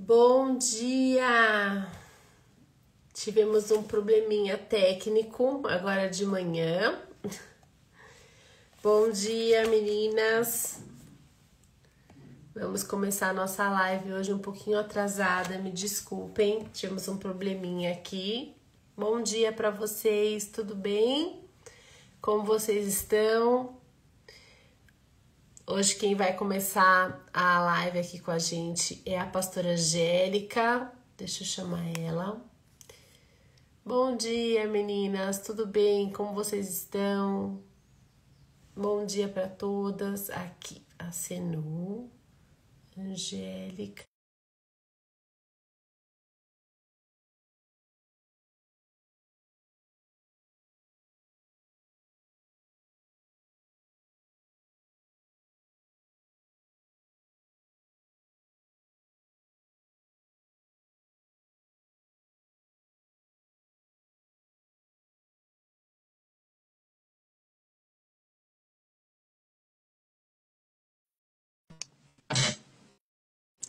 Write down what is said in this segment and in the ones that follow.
Bom dia! Tivemos um probleminha técnico agora de manhã. Bom dia, meninas! Vamos começar a nossa live hoje um pouquinho atrasada, me desculpem, tivemos um probleminha aqui. Bom dia para vocês, tudo bem? Como vocês estão? Hoje quem vai começar a live aqui com a gente é a pastora Angélica. Deixa eu chamar ela. Bom dia, meninas, tudo bem? Como vocês estão? Bom dia para todas. Aqui, a Senu, Angélica.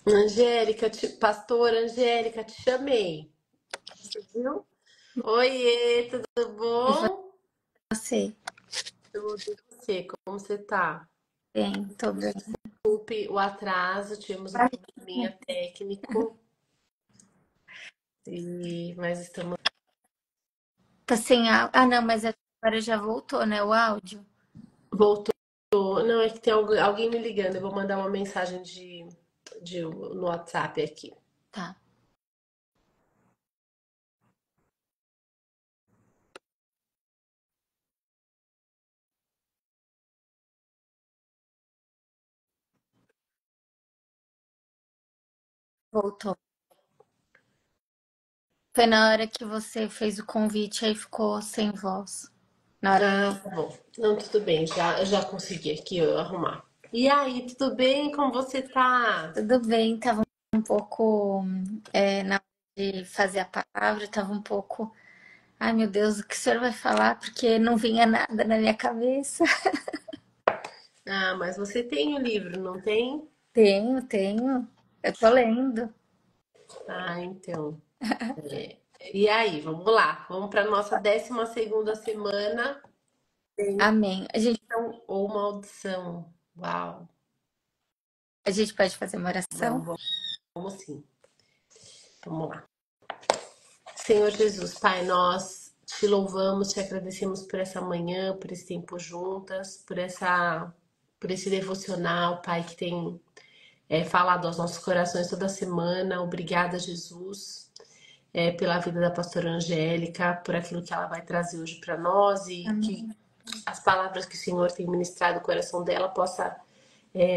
Angélica, pastora Angélica, te chamei. Você viu? Oiê, tudo E bom? você? Tudo e você, como você tá? Bem, tô bem. Desculpe o atraso, tivemos um probleminha técnico, mas estamos. Tá sem áudio? Ah, não, mas agora já voltou, né? O áudio. Voltou. Não, é que tem alguém me ligando. Eu vou mandar uma mensagem no WhatsApp aqui. Tá. Voltou. Foi na hora que você fez o convite, aí ficou sem voz. Na hora. Ah, tá bom. Não, tudo bem. Já consegui aqui eu arrumar. E aí, tudo bem? Como você tá? Tudo bem, tava um pouco na hora de fazer a palavra, tava um pouco. Ai, meu Deus, o que o senhor vai falar? Porque não vinha nada na minha cabeça. Ah, mas você tem o livro, não tem? Tenho, tenho. Eu tô lendo. Ah, então. É. E aí, vamos lá. Vamos para nossa 12ª semana. Amém. Bênção ou maldição? Uau. A gente pode fazer uma Vamos, oração? vamos, vamos sim. Vamos lá. Senhor Jesus, Pai, nós te louvamos, te agradecemos por essa manhã, por esse tempo juntas, por esse devocional, Pai, que tem falado aos nossos corações toda semana. Obrigada, Jesus, pela vida da pastora Angélica, por aquilo que ela vai trazer hoje para nós e que Amém. as palavras que o Senhor tem ministrado no coração dela possa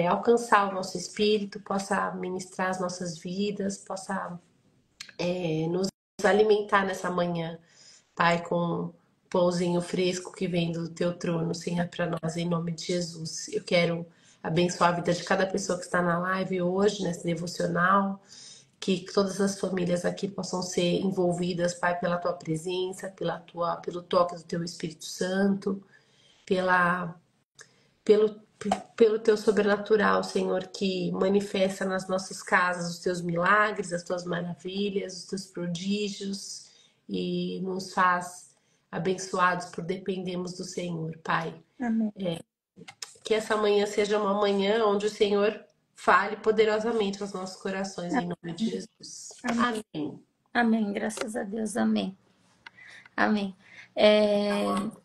alcançar o nosso espírito, possa ministrar as nossas vidas, possa nos alimentar nessa manhã, Pai, com um pãozinho fresco que vem do teu trono, Senhor, para nós, em nome de Jesus. Eu quero abençoar a vida de cada pessoa que está na live hoje, nesse devocional, que todas as famílias aqui possam ser envolvidas, Pai, pela tua presença, pelo toque do teu Espírito Santo, pela, pelo, pelo teu sobrenatural, Senhor, que manifesta nas nossas casas os teus milagres, as tuas maravilhas, os teus prodígios e nos faz abençoados por dependermos do Senhor, Pai. Amém. Que essa manhã seja uma manhã onde o Senhor fale poderosamente aos nossos corações, em nome de Jesus. Amém. Amém. Amém, graças a Deus, amém. Amém.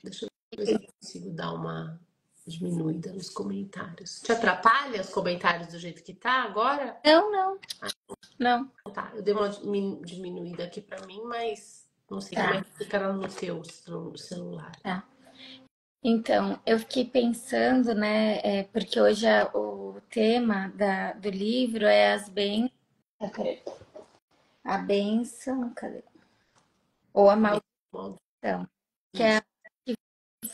Deixa eu ver se eu consigo dar uma diminuída nos comentários. Te atrapalha os comentários do jeito que tá agora? Não, não, não. Tá, eu dei uma diminuída aqui pra mim, mas não sei como é Tá, que fica no teu celular. tá. Então, eu fiquei pensando, né, porque hoje o tema do livro é as bênçãos. Cadê? A bênção, cadê? Ou a maldição, que é Isso. a que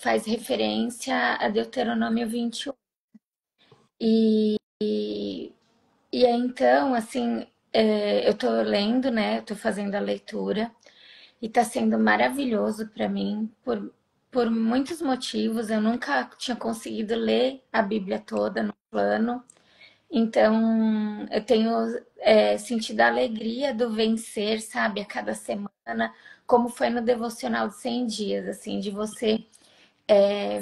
faz referência a Deuteronômio 21. E aí, então, assim, eu tô lendo, né, eu tô fazendo a leitura. E tá sendo maravilhoso para mim por muitos motivos. Eu nunca tinha conseguido ler a Bíblia toda no plano. Então, eu tenho sentido a alegria do vencer, sabe, a cada semana, como foi no devocional de 100 dias, assim, de você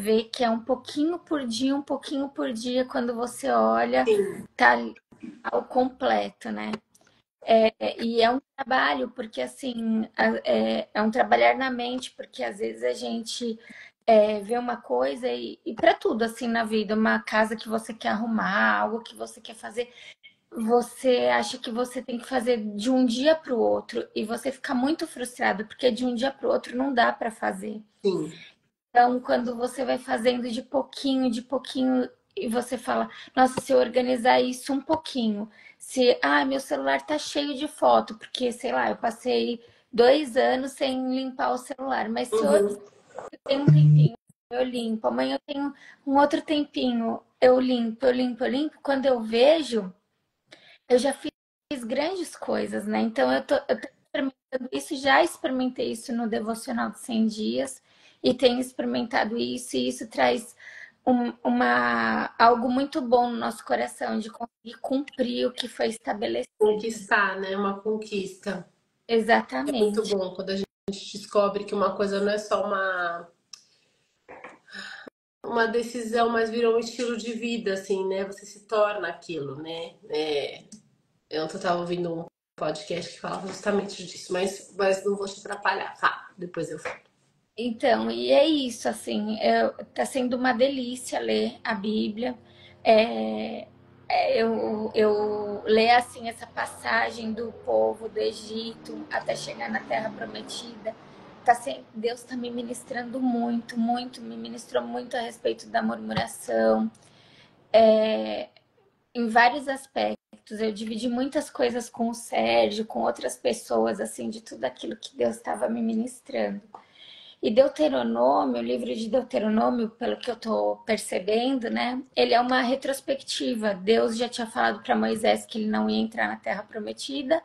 ver que é um pouquinho por dia, quando você olha, Sim, tá ao completo, né? E é um trabalho, porque assim, é um trabalhar na mente, porque às vezes a gente vê uma coisa e para tudo assim na vida, uma casa que você quer arrumar, algo que você quer fazer, você acha que você tem que fazer de um dia para o outro e você fica muito frustrado, porque de um dia para o outro não dá para fazer. sim, Então, quando você vai fazendo de pouquinho, e você fala, nossa, se eu organizar isso um pouquinho, se, meu celular tá cheio de foto, porque, sei lá, eu passei 2 anos sem limpar o celular, mas se eu uhum, tenho um tempinho, eu limpo, amanhã eu tenho um outro tempinho, eu limpo, eu limpo, eu limpo, quando eu vejo, eu já fiz grandes coisas, né? Então eu tô experimentando isso, já experimentei isso no devocional de 100 dias e tenho experimentado isso, e isso traz algo muito bom no nosso coração, de conseguir cumprir o que foi estabelecido. conquistar, né? Uma conquista. É muito Exatamente. bom quando a gente descobre que uma coisa não é só uma decisão, mas virou um estilo de vida, assim, né? Você se torna aquilo, né? Eu ontem estava ouvindo um podcast que falava justamente disso, mas não vou te atrapalhar, tá? Depois eu falo. Então, e é isso, assim, tá sendo uma delícia ler a Bíblia. É, eu ler, assim, essa passagem do povo do Egito até chegar na Terra Prometida. Deus está me ministrando muito, muito, me ministrou muito a respeito da murmuração, em vários aspectos. Eu dividi muitas coisas com o Sérgio, com outras pessoas, assim, de tudo aquilo que Deus estava me ministrando. E Deuteronômio, o livro de Deuteronômio, pelo que eu estou percebendo, né? Ele é uma retrospectiva. Deus já tinha falado para Moisés que ele não ia entrar na Terra Prometida.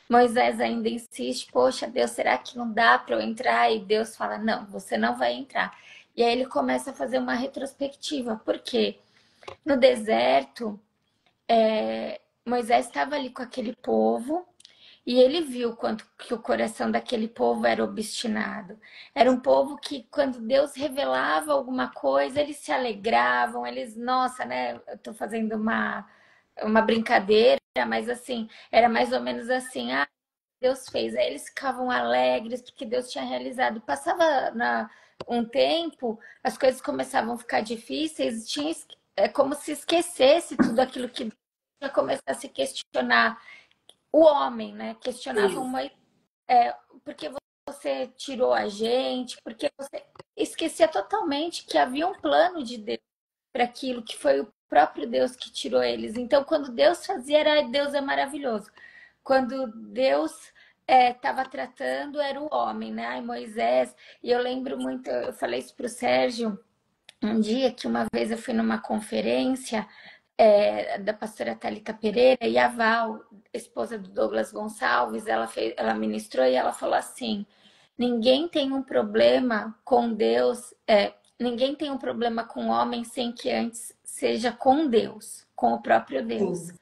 Moisés ainda insiste, poxa, Deus, será que não dá para eu entrar? E Deus fala, não, você não vai entrar. E aí ele começa a fazer uma retrospectiva. Por quê? No deserto, Moisés estava ali com aquele povo, e ele viu quanto que o coração daquele povo era obstinado. Era um povo que, quando Deus revelava alguma coisa, eles se alegravam, eles, nossa, né? Eu estou fazendo uma brincadeira, mas assim, era mais ou menos assim, Deus fez. Aí eles ficavam alegres porque Deus tinha realizado. Passava um tempo, as coisas começavam a ficar difíceis, é como se esquecesse tudo aquilo que ia começar a se questionar o homem, né? Questionavam Sim, por que você tirou a gente, porque você esquecia totalmente que havia um plano de Deus para aquilo, que foi o próprio Deus que tirou eles. Então, quando Deus fazia, era Deus é maravilhoso. Quando Deus estava tratando, era o homem, né? Ai, Moisés. E eu lembro muito, eu falei isso para o Sérgio um dia, que uma vez eu fui numa conferência da pastora Thalita Pereira, e a Val, esposa do Douglas Gonçalves, ela ministrou e ela falou assim: ninguém tem um problema com Deus, ninguém tem um problema com o homem sem que antes seja com Deus, com o próprio Deus. sim,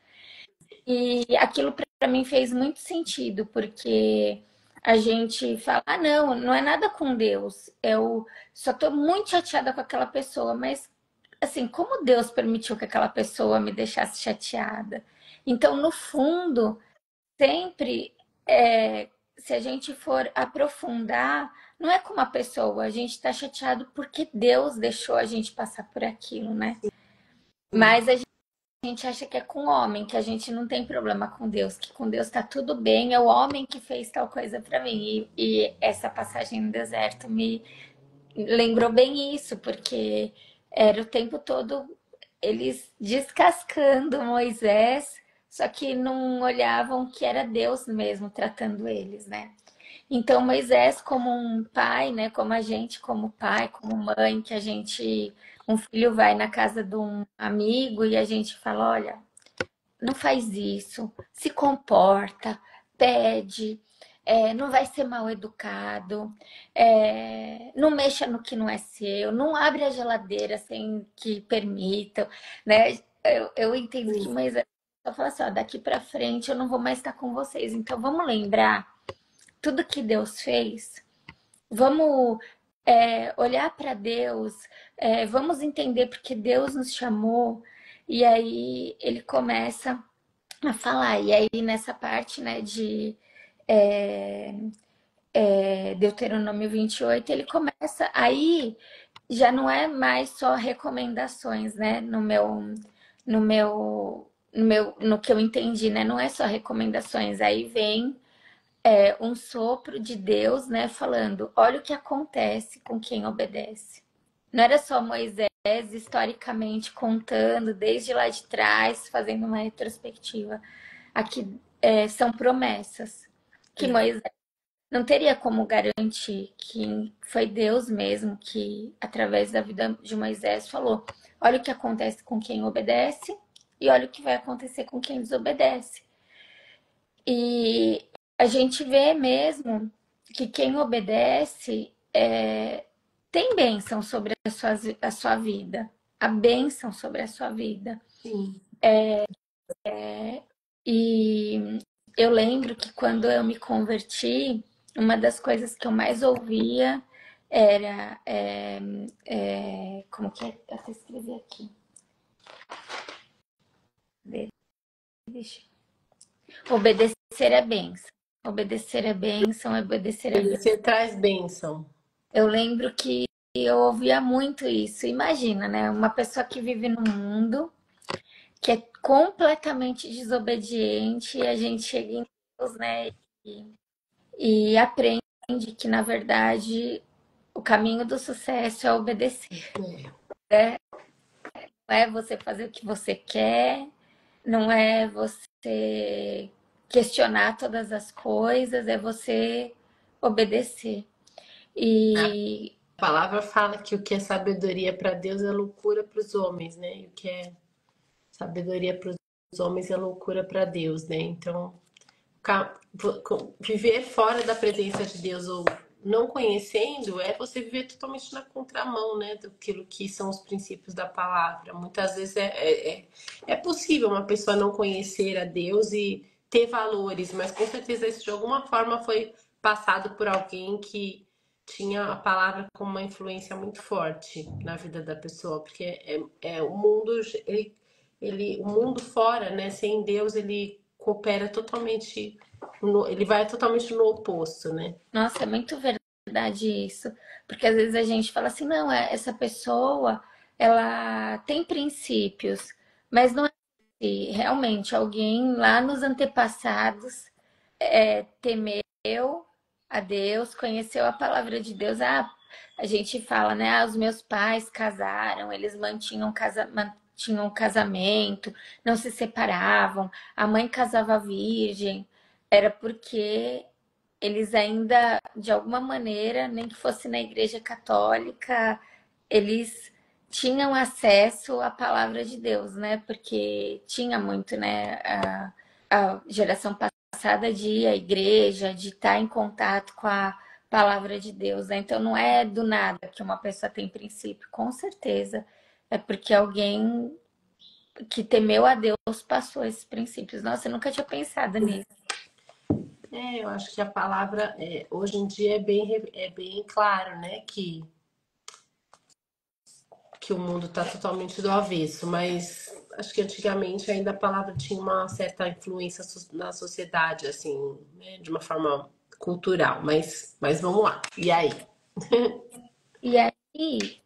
E aquilo para mim fez muito sentido, porque a gente fala, não, não é nada com Deus, eu só tô muito chateada com aquela pessoa, mas assim, como Deus permitiu que aquela pessoa me deixasse chateada? Então, no fundo, sempre, se a gente for aprofundar, não é com a pessoa, a gente está chateado porque Deus deixou a gente passar por aquilo, né? sim. Mas a gente acha que é com o homem, que a gente não tem problema com Deus, que com Deus tá tudo bem, é o homem que fez tal coisa para mim. E essa passagem no deserto me lembrou bem isso, porque era o tempo todo eles descascando Moisés, só que não olhavam que era Deus mesmo tratando eles, né? Então Moisés, como um pai, né, como a gente, como pai, como mãe, que a gente, um filho vai na casa de um amigo e a gente fala, olha, não faz isso, se comporta, pede, não vai ser mal educado, não mexa no que não é seu, não abre a geladeira sem que permitam, né? eu entendo que Moisés só fala assim, ó, daqui pra frente eu não vou mais estar com vocês. Então vamos lembrar tudo que Deus fez. Vamos olhar para Deus, vamos entender porque Deus nos chamou. E aí ele começa a falar. E aí nessa parte, né, de Deuteronômio 28, ele começa. Aí já não é mais só recomendações, né? No que eu entendi, né? Não é só recomendações. Aí vem um sopro de Deus, né? Falando, olha o que acontece com quem obedece. Não era só Moisés historicamente contando desde lá de trás, fazendo uma retrospectiva. Aqui são promessas que Moisés não teria como garantir, que foi Deus mesmo que, através da vida de Moisés, falou: olha o que acontece com quem obedece e olha o que vai acontecer com quem desobedece. E a gente vê mesmo que quem obedece tem bênção sobre a sua vida, a bênção sobre a sua vida. Sim. E eu lembro que quando eu me converti, uma das coisas que eu mais ouvia era. Como que é? Eu até escrevi aqui. Deixa. Obedecer é bênção. Obedecer é bênção, obedecer é bênção. Você traz bênção. Eu lembro que eu ouvia muito isso. Imagina, né? Uma pessoa que vive no mundo que é completamente desobediente e a gente chega em Deus, né? E aprende que, na verdade, o caminho do sucesso é obedecer. Né? Não é você fazer o que você quer, não é você questionar todas as coisas, é você obedecer. E A palavra fala que o que é sabedoria para Deus é loucura para os homens, né? E o que é sabedoria para os homens é loucura para Deus, né? Então, viver fora da presença de Deus ou não conhecendo é você viver totalmente na contramão, né, daquilo que são os princípios da palavra. Muitas vezes é possível uma pessoa não conhecer a Deus e ter valores, mas com certeza isso de alguma forma foi passado por alguém que tinha a palavra como uma influência muito forte na vida da pessoa, porque o mundo o mundo fora, né, sem Deus, ele coopera totalmente ele vai totalmente no oposto, né? nossa, é muito verdade isso. Porque às vezes a gente fala assim, não, essa pessoa, ela tem princípios, mas não é assim. Realmente alguém lá nos antepassados temeu a Deus, conheceu a palavra de Deus. Ah, a gente fala, né? Ah, os meus pais casaram, eles mantinham um casamento, não se separavam, a mãe casava virgem. Era porque eles ainda, de alguma maneira, nem que fosse na igreja católica, eles tinham acesso à palavra de Deus, né? Porque tinha muito, né? A geração passada de ir à igreja, de estar em contato com a palavra de Deus, né? Então não é do nada que uma pessoa tem princípio, com certeza. É porque alguém que temeu a Deus passou esses princípios. Nossa, eu nunca tinha pensado nisso. Eu acho que a palavra hoje em dia é bem claro, né? Que o mundo está totalmente do avesso, mas acho que antigamente ainda a palavra tinha uma certa influência na sociedade, assim, né? De uma forma cultural. Mas vamos lá. E aí? E aí,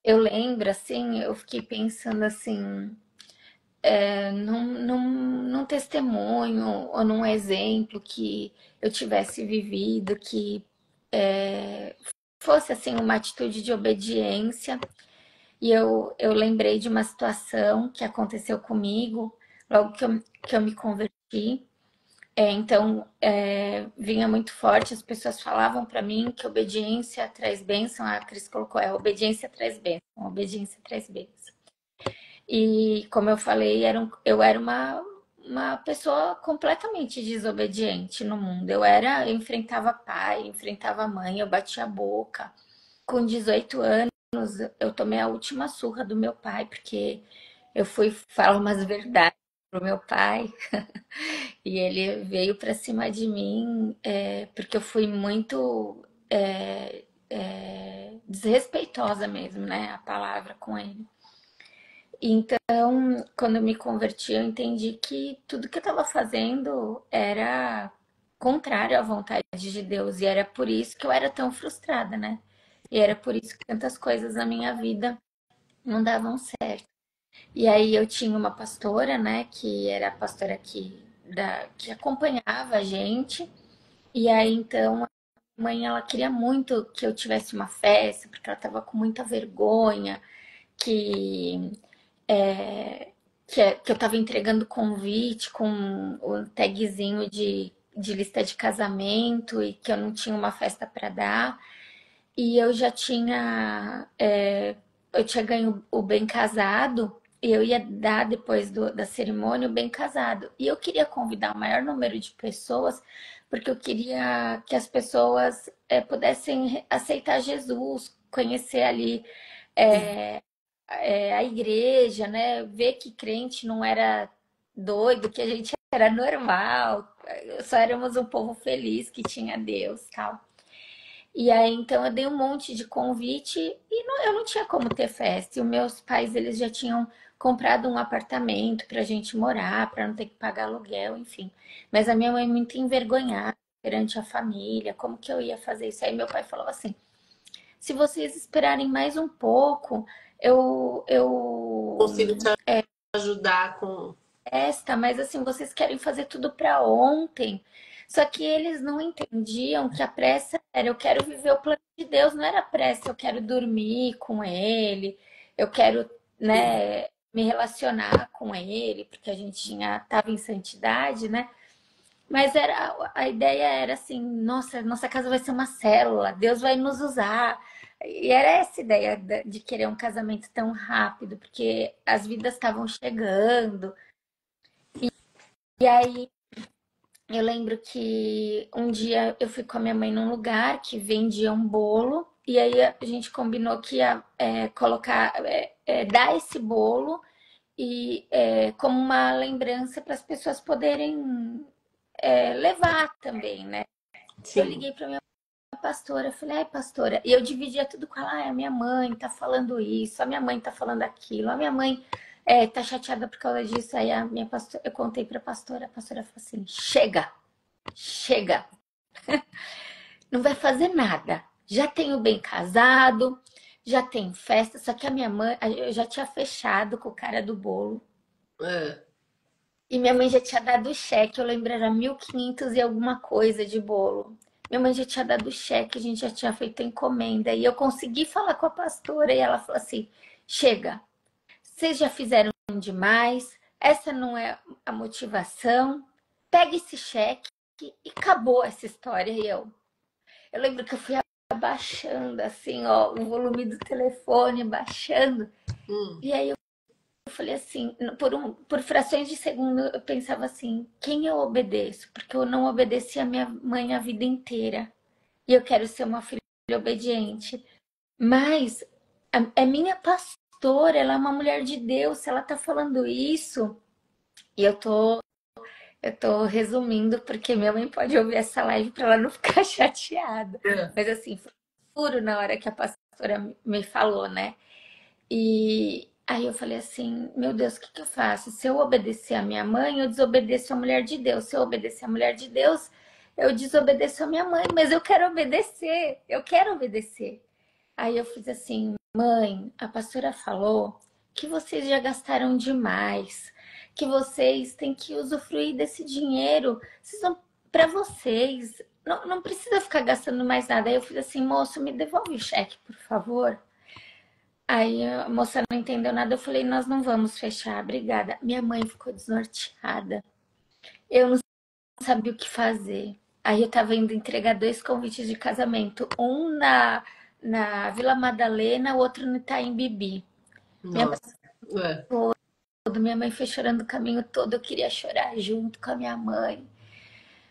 eu lembro, assim, eu fiquei pensando assim, num testemunho ou num exemplo que eu tivesse vivido, que fosse, assim, uma atitude de obediência. E eu lembrei de uma situação que aconteceu comigo logo que eu me converti. Então, vinha muito forte, as pessoas falavam para mim que obediência traz bênção. A Cris colocou, obediência traz bênção, obediência traz bênção. E como eu falei, eu era uma pessoa completamente desobediente no mundo. Eu enfrentava pai, enfrentava mãe, eu batia a boca. Com 18 anos, eu tomei a última surra do meu pai, porque eu fui falar umas verdades pro meu pai e ele veio pra cima de mim, porque eu fui muito desrespeitosa mesmo, né? A palavra com ele. Então, quando eu me converti, eu entendi que tudo que eu estava fazendo era contrário à vontade de Deus, e era por isso que eu era tão frustrada, né? E era por isso que tantas coisas na minha vida não davam certo. E aí eu tinha uma pastora, né, que era a pastora que acompanhava a gente, e aí então a mãe ela queria muito que eu tivesse uma festa, porque ela estava com muita vergonha, que é, que eu tava entregando convite com o tagzinho de lista de casamento e que eu não tinha uma festa para dar. E eu já tinha, eu tinha ganho o bem casado e eu ia dar depois da cerimônia o bem casado. E eu queria convidar o maior número de pessoas porque eu queria que as pessoas pudessem aceitar Jesus, conhecer ali a igreja, né? Ver que crente não era doido, que a gente era normal, só éramos um povo feliz que tinha Deus, tal. E aí então eu dei um monte de convite e eu não tinha como ter festa. E os meus pais eles já tinham comprado um apartamento pra gente morar, pra não ter que pagar aluguel, enfim. Mas a minha mãe muito envergonhada perante a família, como que eu ia fazer isso? Aí meu pai falou assim: se vocês esperarem mais um pouco, eu Consigo te ajudar com. festa, mas assim, vocês querem fazer tudo para ontem. Só que eles não entendiam que a pressa era eu quero viver o plano de Deus, não era pressa, eu quero dormir com ele, eu quero, né, me relacionar com ele, porque a gente tava em santidade, né? Mas a ideia era assim, nossa casa vai ser uma célula, Deus vai nos usar. E era essa ideia de querer um casamento tão rápido, porque as vidas estavam chegando. E aí eu lembro que um dia eu fui com a minha mãe num lugar que vendia um bolo, e aí a gente combinou que ia colocar, dar esse bolo e como uma lembrança para as pessoas poderem levar também, né? Eu Sim. liguei para minha pastora, falei, ai, pastora, e eu dividia tudo com ela, ai, a minha mãe tá falando isso, a minha mãe tá falando aquilo, a minha mãe tá chateada por causa disso. Aí a minha pastora, eu contei pra pastora, a pastora falou assim: chega, chega, não vai fazer nada. Já tenho bem casado, já tem festa, só que a minha mãe, eu já tinha fechado com o cara do bolo. É. E minha mãe já tinha dado o cheque, eu lembro, era 1.500 e alguma coisa de bolo. Minha mãe já tinha dado o cheque, a gente já tinha feito a encomenda. E eu consegui falar com a pastora e ela falou assim: chega, vocês já fizeram demais, essa não é a motivação, pega esse cheque e acabou essa história. E eu lembro que eu fui abaixando assim, ó, o volume do telefone, baixando. Hum. E aí eu falei assim, por frações de segundo, eu pensava assim: quem eu obedeço? Porque eu não obedeci a minha mãe a vida inteira. E eu quero ser uma filha obediente. Mas é minha pastora, ela é uma mulher de Deus. Se ela tá falando isso, e eu tô resumindo, porque minha mãe pode ouvir essa live para ela não ficar chateada. É. Mas assim, foi puro na hora que a pastora me falou, né? E aí eu falei assim, meu Deus, o que que eu faço? Se eu obedecer a minha mãe, eu desobedeço a mulher de Deus. Se eu obedecer a mulher de Deus, eu desobedeço a minha mãe. Mas eu quero obedecer, eu quero obedecer. Aí eu fiz assim, mãe, a pastora falou que vocês já gastaram demais, que vocês têm que usufruir desse dinheiro, vocês vão para vocês. Não, não precisa ficar gastando mais nada. Aí eu fiz assim, moço, me devolve o cheque, por favor. Aí a moça não entendeu nada, eu falei, nós não vamos fechar, obrigada. Minha mãe ficou desnorteada. Eu não sabia o que fazer. Aí eu tava indo entregar 2 convites de casamento, um na Vila Madalena, o outro no Itaim Bibi. Minha Nossa. É. minha mãe foi chorando o caminho todo, eu queria chorar junto com a minha mãe.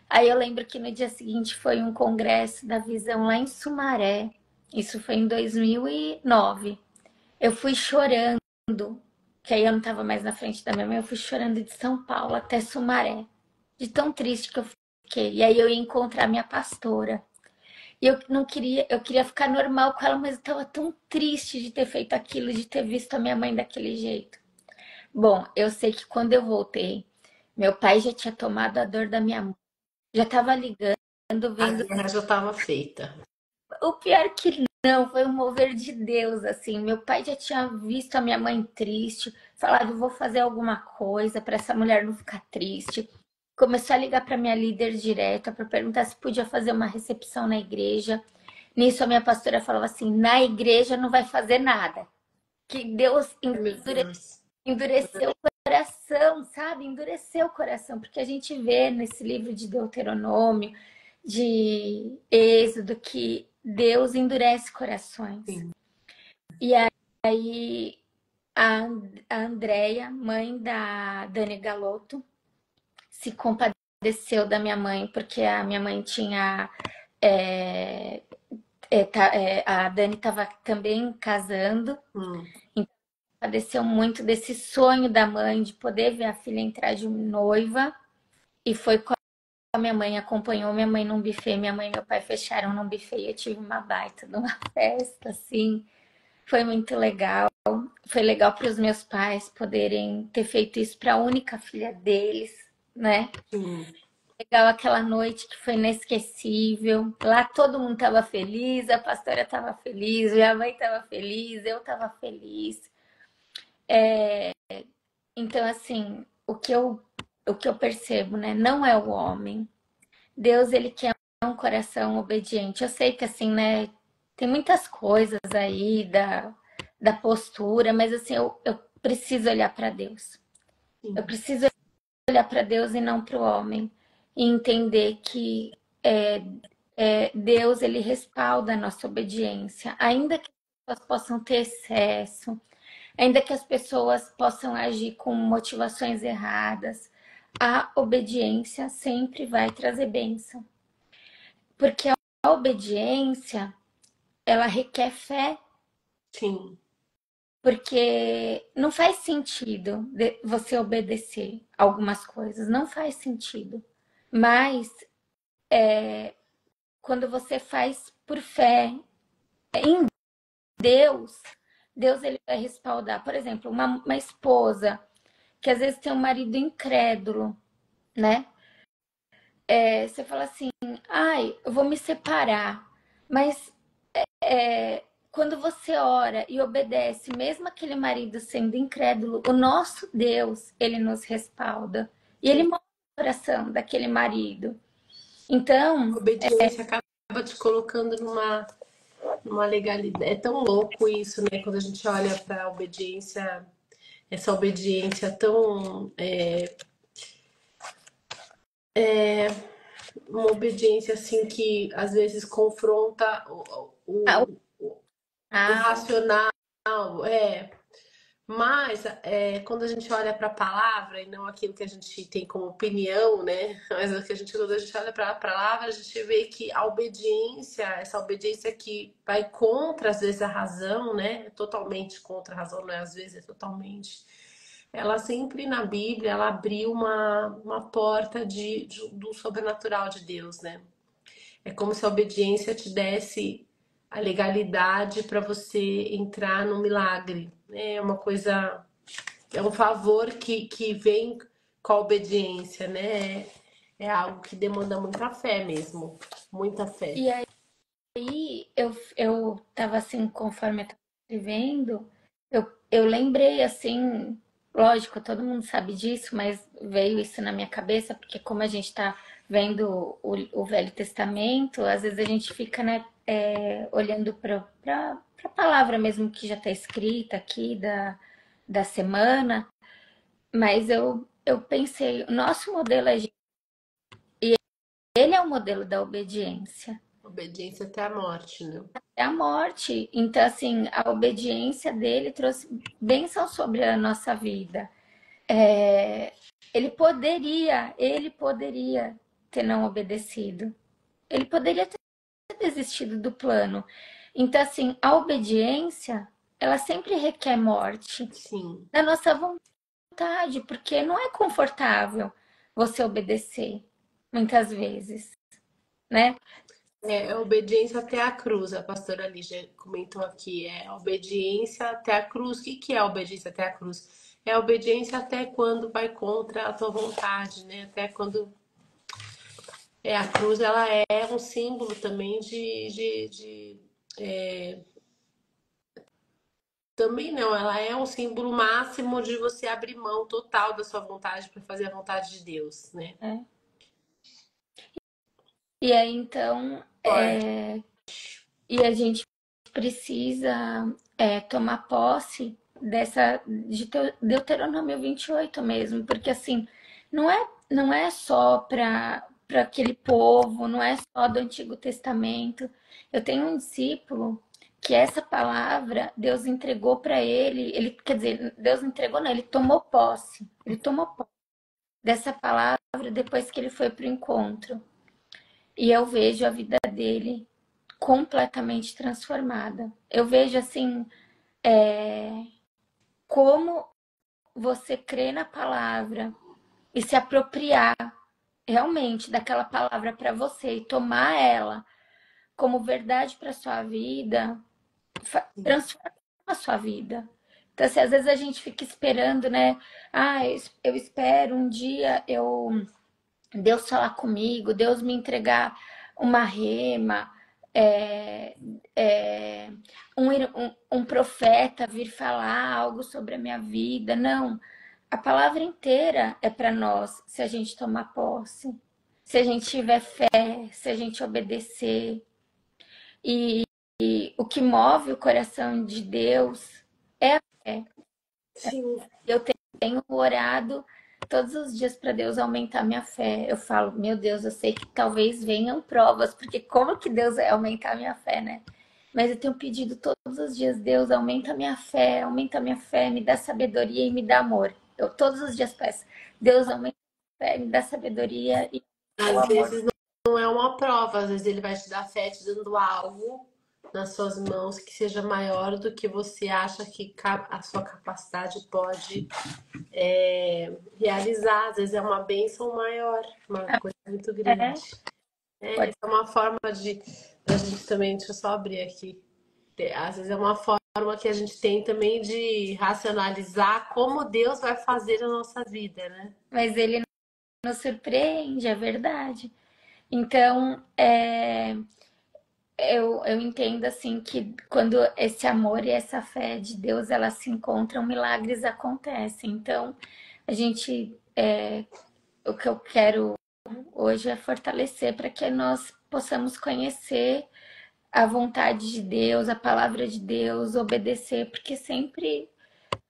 Aí eu lembro que no dia seguinte foi um congresso da Visão lá em Sumaré. Isso foi em 2009. Eu fui chorando que aí eu não estava mais na frente da minha mãe, eu fui chorando de São Paulo até Sumaré, de tão triste que eu fiquei. E aí eu ia encontrar minha pastora. E eu não queria, eu queria ficar normal com ela, mas eu estava tão triste de ter feito aquilo, de ter visto a minha mãe daquele jeito. Bom, eu sei que quando eu voltei, meu pai já tinha tomado a dor da minha mãe, já estava ligando, A vendo. guerra já estava feita. O pior que não, foi um mover de Deus, assim. Meu pai já tinha visto a minha mãe triste, falado, vou fazer alguma coisa para essa mulher não ficar triste. Começou a ligar para minha líder direta para perguntar se podia fazer uma recepção na igreja. Nisso a minha pastora falava assim: na igreja não vai fazer nada. Que Deus Meu Deus. endureceu o coração, sabe? Endureceu o coração, porque a gente vê nesse livro de Deuteronômio, de Êxodo, que Deus endurece corações. Sim. E aí a Andrea, mãe da Dani Galotto, se compadeceu da minha mãe, porque a minha mãe tinha. A Dani estava também casando, Hum. padeceu muito desse sonho da mãe de poder ver a filha entrar de noiva. E foi com a minha mãe, acompanhou minha mãe num buffet. Minha mãe e meu pai fecharam num buffet e eu tive uma baita de uma festa, assim. Foi muito legal. Foi legal para os meus pais poderem ter feito isso para a única filha deles, né? Sim. Legal aquela noite que foi inesquecível. Lá todo mundo estava feliz, a pastora estava feliz, minha mãe estava feliz, eu estava feliz. Então, assim, o que eu percebo, né? Não é o homem. Deus, ele quer um coração obediente. Eu sei que, assim, né? Tem muitas coisas aí da postura, mas, assim, eu preciso olhar para Deus. Sim. Eu preciso olhar para Deus e não para o homem. E entender que Deus, ele respalda a nossa obediência. Ainda que as pessoas possam ter excesso, ainda que as pessoas possam agir com motivações erradas, a obediência sempre vai trazer bênção. Porque a obediência, ela requer fé, Sim. porque não faz sentido você obedecer algumas coisas, não faz sentido. Mas quando você faz por fé em Deus, Deus ele vai respaldar. Por exemplo, uma esposa que às vezes tem um marido incrédulo, né? Você fala assim, ai, eu vou me separar. Mas quando você ora e obedece, mesmo aquele marido sendo incrédulo, o nosso Deus, ele nos respalda. E ele Sim. move o coração daquele marido. Então, A obediência acaba te colocando numa legalidade. É tão louco isso, né? Quando a gente olha para a obediência, essa obediência tão. Uma obediência assim que às vezes confronta a, o a, racional. É, mas quando a gente olha para a palavra e não aquilo que a gente tem como opinião, né? Mas o que a gente, quando a gente olha para a palavra, a gente vê que a obediência, essa obediência que vai contra, às vezes, a razão, né? Totalmente contra a razão, não é? Às vezes é totalmente. Ela sempre na Bíblia, ela abriu uma porta do sobrenatural de Deus, né? É como se a obediência te desse a legalidade para você entrar no milagre. É uma coisa, é um favor que vem com a obediência, né? É algo que demanda muita fé mesmo, muita fé. e aí eu tava assim, conforme eu tava escrevendo, eu lembrei assim, lógico, todo mundo sabe disso, mas veio isso na minha cabeça, porque como a gente tá vendo o Velho Testamento, às vezes a gente fica, né, olhando para a palavra mesmo que já está escrita aqui da semana, mas eu pensei, o nosso modelo é ele é o modelo da obediência. Obediência até a morte, né? É a morte. Então, assim, a obediência dele trouxe bênção sobre a nossa vida. É, ele poderia ter não obedecido. Ele poderia ter desistido do plano. Então, assim, a obediência ela sempre requer morte Sim. da nossa vontade, porque não é confortável você obedecer, muitas vezes, né? É obediência até a cruz, a pastora Lígia comentou aqui, é obediência até a cruz. O que que é obediência até a cruz? É obediência até quando vai contra a tua vontade, né? Até quando a cruz, ela é um símbolo também também não, ela é um símbolo máximo de você abrir mão total da sua vontade para fazer a vontade de Deus, né? É. E aí, então, Forte. e a gente precisa tomar posse de Deuteronômio 28 mesmo, porque assim, não é só para aquele povo, não é só do Antigo Testamento. Eu tenho um discípulo que essa palavra Deus entregou para ele, quer dizer, Deus entregou, não, ele tomou posse dessa palavra depois que ele foi para o encontro. E eu vejo a vida dele completamente transformada. Eu vejo assim, como você crê na palavra e se apropriar realmente daquela palavra para você e tomar ela como verdade para sua vida, transforma a sua vida. Então, assim, às vezes a gente fica esperando, né? Ah, eu espero um dia Deus falar comigo, Deus me entregar uma rema, é, é, um profeta vir falar algo sobre a minha vida. Não, a palavra inteira é para nós, se a gente tomar posse, se a gente tiver fé, se a gente obedecer. E o que move o coração de Deus é a fé. Sim. Eu tenho orado todos os dias para Deus aumentar minha fé. Eu falo, meu Deus, eu sei que talvez venham provas, porque como que Deus vai aumentar minha fé, né? Mas eu tenho pedido todos os dias, Deus, aumenta minha fé, me dá sabedoria e me dá amor. Eu todos os dias peço, Deus, aumenta minha fé, me dá sabedoria e o Às amor. vezes não é uma prova, às vezes ele vai te dar fé te dando algo nas suas mãos que seja maior do que você acha que a sua capacidade pode realizar. Às vezes é uma bênção maior, uma coisa muito É, grande. pode, Essa é uma forma de a gente também, deixa eu só abrir aqui. Às vezes é uma forma que a gente tem também de racionalizar como Deus vai fazer na nossa vida, né? mas ele nos surpreende, é verdade. Então, eu entendo assim que quando esse amor e essa fé de Deus elas se encontram, milagres acontecem. Então, a gente, o que eu quero hoje é fortalecer para que nós possamos conhecer a vontade de Deus, a palavra de Deus, obedecer, porque sempre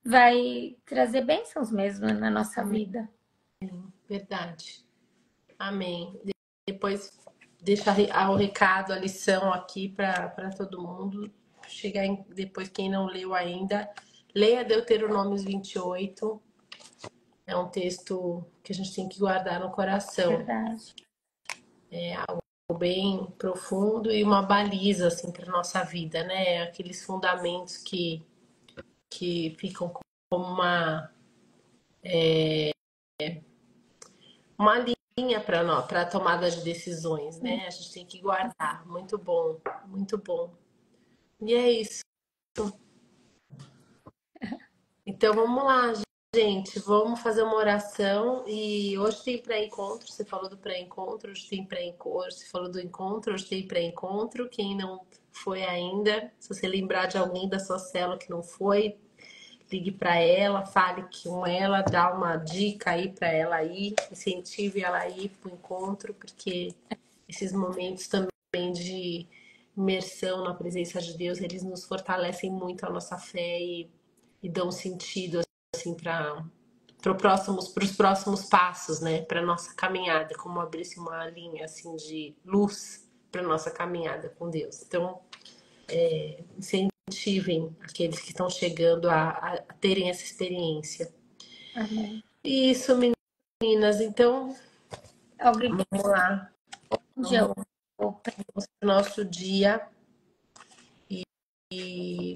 vai trazer bênçãos mesmo na nossa vida. Verdade. Amém. Depois deixa o recado, a lição aqui para todo mundo. Chegar depois, quem não leu ainda, leia Deuteronômios 28. É um texto que a gente tem que guardar no coração. Verdade. É algo bem profundo e uma baliza assim para nossa vida, né? Aqueles fundamentos que ficam como uma linha para a tomada de decisões, né? A gente tem que guardar. Muito bom, muito bom. E é isso. Então vamos lá, gente. Vamos fazer uma oração. E hoje tem pré-encontro. Você falou do pré-encontro, hoje tem pré-encontro. Você falou do encontro, hoje tem pré-encontro. Quem não foi ainda, se você lembrar de alguém da sua célula que não foi, ligue para ela, fale com ela, dá uma dica aí para ela ir, incentive ela a ir para o encontro, porque esses momentos também de imersão na presença de Deus, eles nos fortalecem muito a nossa fé e dão sentido assim para os próximos passos, né, para nossa caminhada, como abrisse uma linha assim de luz para nossa caminhada com Deus. Então, incentivem aqueles que estão chegando a terem essa experiência. Amém. Isso, meninas. Então, Obrigada. vamos lá. Um dia Vamos eu pro nosso dia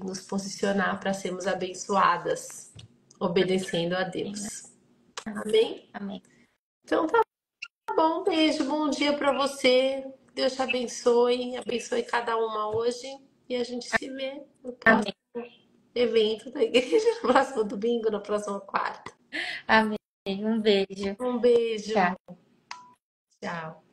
nos posicionar para sermos abençoadas, obedecendo a Deus. Amém? Amém. Então tá bom, beijo, bom dia para você. Deus te abençoe cada uma hoje e a gente se vê no próximo Amém. evento da igreja, no próximo domingo, na próxima quarta. Amém. Um beijo. Um beijo. Tchau. Tchau.